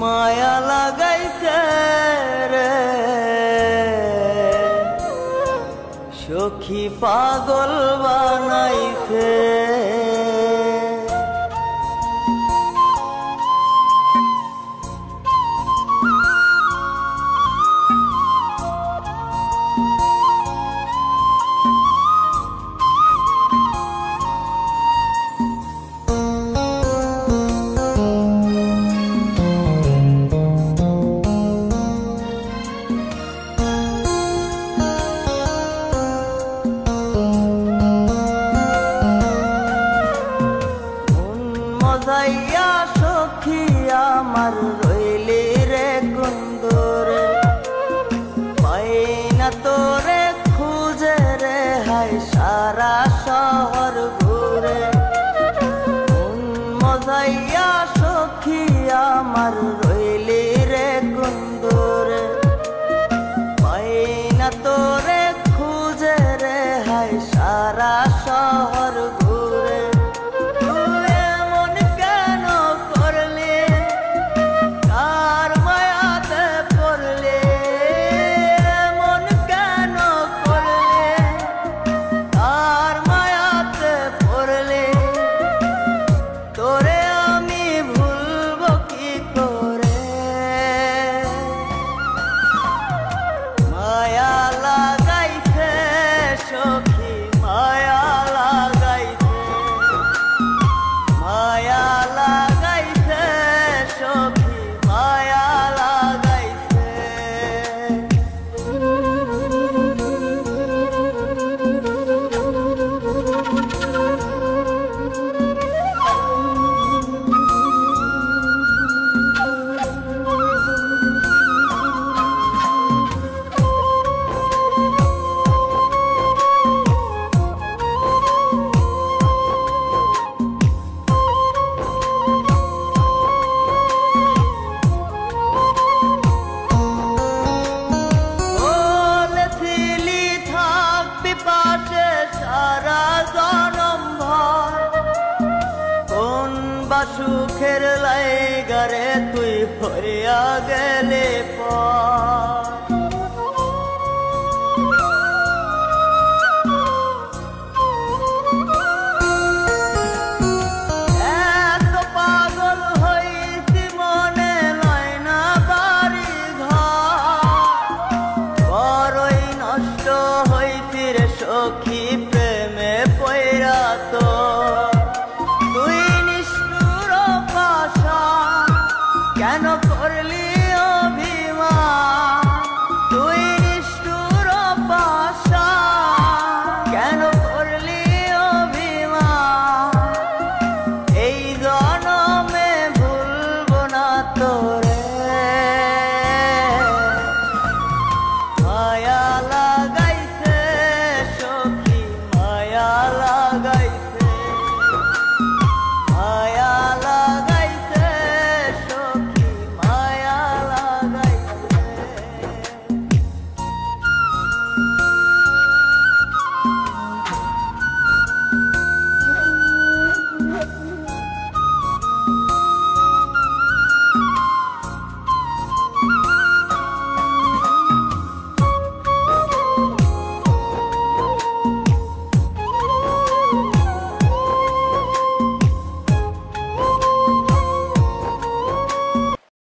মায়া লাগাইছে রে সখী পাগল বানাইছে মজাইয়া সখী আমার রইলি রে কুন্দরে পাই না তোরে খুঁজে রে হাই সারা শহর ঘুরে মজাইয়া সখী আমার রইলি রে কুন্দরে পাই না তোরে খুঁজে রে হাই সারা শহর ঘুরে সুখের লাইগারে তুই হইয়া গেলে এত পাগল হইছি মনে লয় না বাড়ি ঘর বড়ই নষ্ট হইছি রে সখী প্রেমে পয়রা তো কেন করলি